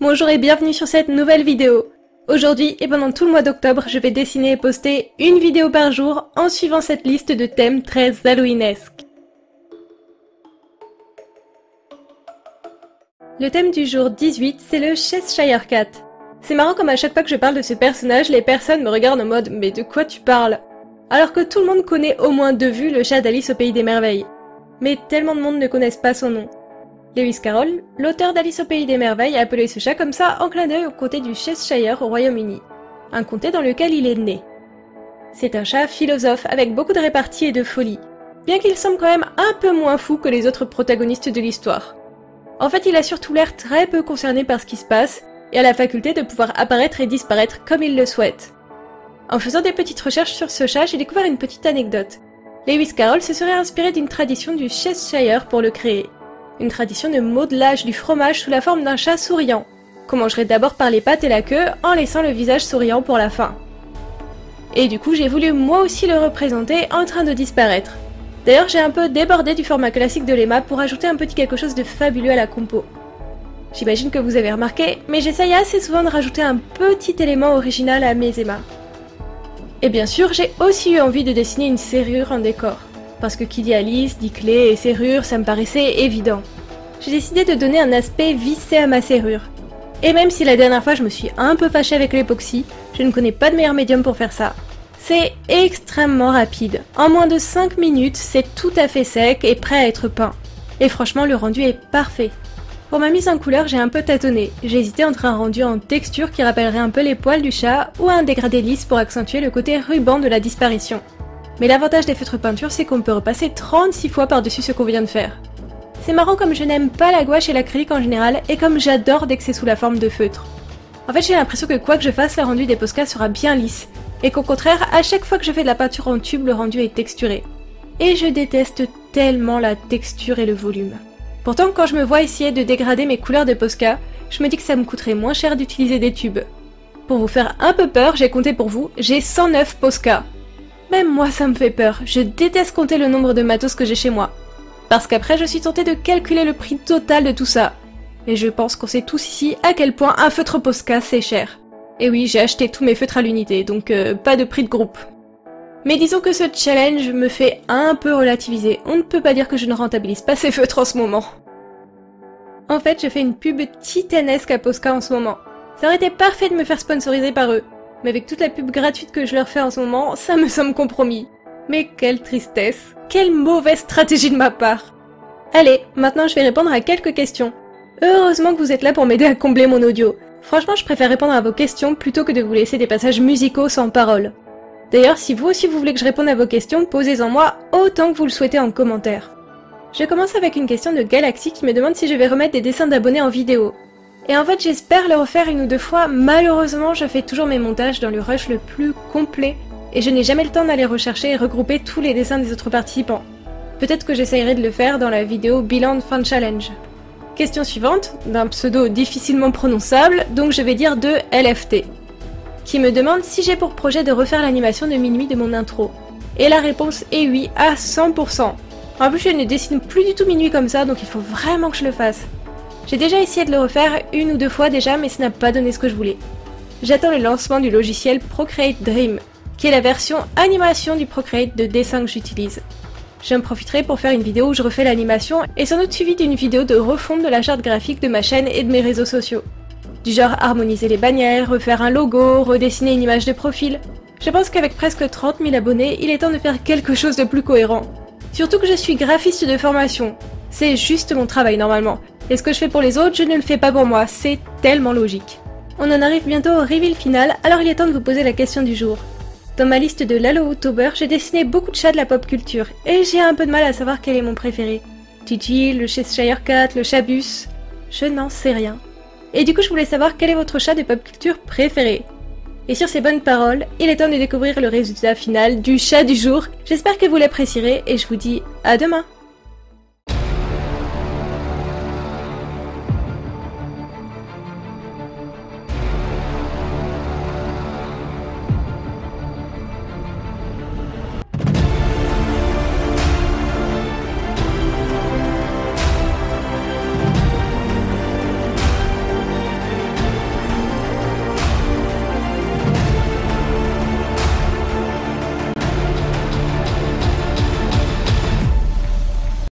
Bonjour et bienvenue sur cette nouvelle vidéo. Aujourd'hui et pendant tout le mois d'octobre, je vais dessiner et poster une vidéo par jour en suivant cette liste de thèmes très halloweenesques. Le thème du jour 18, c'est le Cheshire Cat. C'est marrant comme à chaque fois que je parle de ce personnage, les personnes me regardent en mode « Mais de quoi tu parles ?» Alors que tout le monde connaît au moins de vue le chat d'Alice au Pays des Merveilles. Mais tellement de monde ne connaissent pas son nom. Lewis Carroll, l'auteur d'Alice au Pays des Merveilles, a appelé ce chat comme ça en clin d'œil au comté du Cheshire au Royaume-Uni, un comté dans lequel il est né. C'est un chat philosophe avec beaucoup de répartie et de folie, bien qu'il semble quand même un peu moins fou que les autres protagonistes de l'histoire. En fait, il a surtout l'air très peu concerné par ce qui se passe, et a la faculté de pouvoir apparaître et disparaître comme il le souhaite. En faisant des petites recherches sur ce chat, j'ai découvert une petite anecdote. Lewis Carroll se serait inspiré d'une tradition du Cheshire pour le créer. Une tradition de modelage du fromage sous la forme d'un chat souriant, qu'on mangerait d'abord par les pattes et la queue en laissant le visage souriant pour la fin. Et du coup, j'ai voulu moi aussi le représenter en train de disparaître. D'ailleurs, j'ai un peu débordé du format classique de l'EMA pour ajouter un petit quelque chose de fabuleux à la compo. J'imagine que vous avez remarqué, mais j'essaye assez souvent de rajouter un petit élément original à mes EMA. Et bien sûr, j'ai aussi eu envie de dessiner une serrure en décor. Parce que qui dit Alice, dit clé et serrure, ça me paraissait évident. J'ai décidé de donner un aspect vissé à ma serrure. Et même si la dernière fois je me suis un peu fâchée avec l'époxy, je ne connais pas de meilleur médium pour faire ça. C'est extrêmement rapide. En moins de 5 minutes, c'est tout à fait sec et prêt à être peint. Et franchement, le rendu est parfait. Pour ma mise en couleur, j'ai un peu tâtonné. J'ai hésité entre un rendu en texture qui rappellerait un peu les poils du chat ou un dégradé lisse pour accentuer le côté ruban de la disparition. Mais l'avantage des feutres peinture, c'est qu'on peut repasser 36 fois par-dessus ce qu'on vient de faire. C'est marrant comme je n'aime pas la gouache et l'acrylique en général, et comme j'adore dès que c'est sous la forme de feutre. En fait, j'ai l'impression que quoi que je fasse, le rendu des Posca sera bien lisse, et qu'au contraire, à chaque fois que je fais de la peinture en tube, le rendu est texturé. Et je déteste tellement la texture et le volume. Pourtant, quand je me vois essayer de dégrader mes couleurs de Posca, je me dis que ça me coûterait moins cher d'utiliser des tubes. Pour vous faire un peu peur, j'ai compté pour vous, j'ai 109 Posca. Même moi ça me fait peur, je déteste compter le nombre de matos que j'ai chez moi. Parce qu'après je suis tentée de calculer le prix total de tout ça. Et je pense qu'on sait tous ici à quel point un feutre Posca c'est cher. Et oui, j'ai acheté tous mes feutres à l'unité, donc pas de prix de groupe. Mais disons que ce challenge me fait un peu relativiser, on ne peut pas dire que je ne rentabilise pas ces feutres en ce moment. En fait, je fais une pub titanesque à Posca en ce moment. Ça aurait été parfait de me faire sponsoriser par eux. Mais avec toute la pub gratuite que je leur fais en ce moment, ça me semble compromis. Mais quelle tristesse, quelle mauvaise stratégie de ma part. Allez, maintenant je vais répondre à quelques questions. Heureusement que vous êtes là pour m'aider à combler mon audio. Franchement, je préfère répondre à vos questions plutôt que de vous laisser des passages musicaux sans parole. D'ailleurs, si vous aussi vous voulez que je réponde à vos questions, posez-en moi autant que vous le souhaitez en commentaire. Je commence avec une question de Galaxy qui me demande si je vais remettre des dessins d'abonnés en vidéo. Et en fait, j'espère le refaire une ou deux fois. Malheureusement, je fais toujours mes montages dans le rush le plus complet et je n'ai jamais le temps d'aller rechercher et regrouper tous les dessins des autres participants. Peut-être que j'essayerai de le faire dans la vidéo bilan fin challenge. Question suivante, d'un pseudo difficilement prononçable, donc je vais dire de LFT, qui me demande si j'ai pour projet de refaire l'animation de minuit de mon intro. Et la réponse est oui à 100%. En plus, je ne dessine plus du tout minuit comme ça, donc il faut vraiment que je le fasse. J'ai déjà essayé de le refaire une ou deux fois déjà, mais ça n'a pas donné ce que je voulais. J'attends le lancement du logiciel Procreate Dream, qui est la version animation du Procreate de dessin que j'utilise. J'en profiterai pour faire une vidéo où je refais l'animation, et sans doute suivie d'une vidéo de refonte de la charte graphique de ma chaîne et de mes réseaux sociaux. Du genre harmoniser les bannières, refaire un logo, redessiner une image de profil. Je pense qu'avec presque 30 000 abonnés, il est temps de faire quelque chose de plus cohérent. Surtout que je suis graphiste de formation. C'est juste mon travail normalement. Et ce que je fais pour les autres, je ne le fais pas pour moi, c'est tellement logique. On en arrive bientôt au reveal final, alors il est temps de vous poser la question du jour. Dans ma liste de l'Halloweentober, j'ai dessiné beaucoup de chats de la pop culture, et j'ai un peu de mal à savoir quel est mon préféré. Gigi, le Cheshire Cat, le Chabus... Je n'en sais rien. Et du coup, je voulais savoir quel est votre chat de pop culture préféré. Et sur ces bonnes paroles, il est temps de découvrir le résultat final du chat du jour. J'espère que vous l'apprécierez, et je vous dis à demain.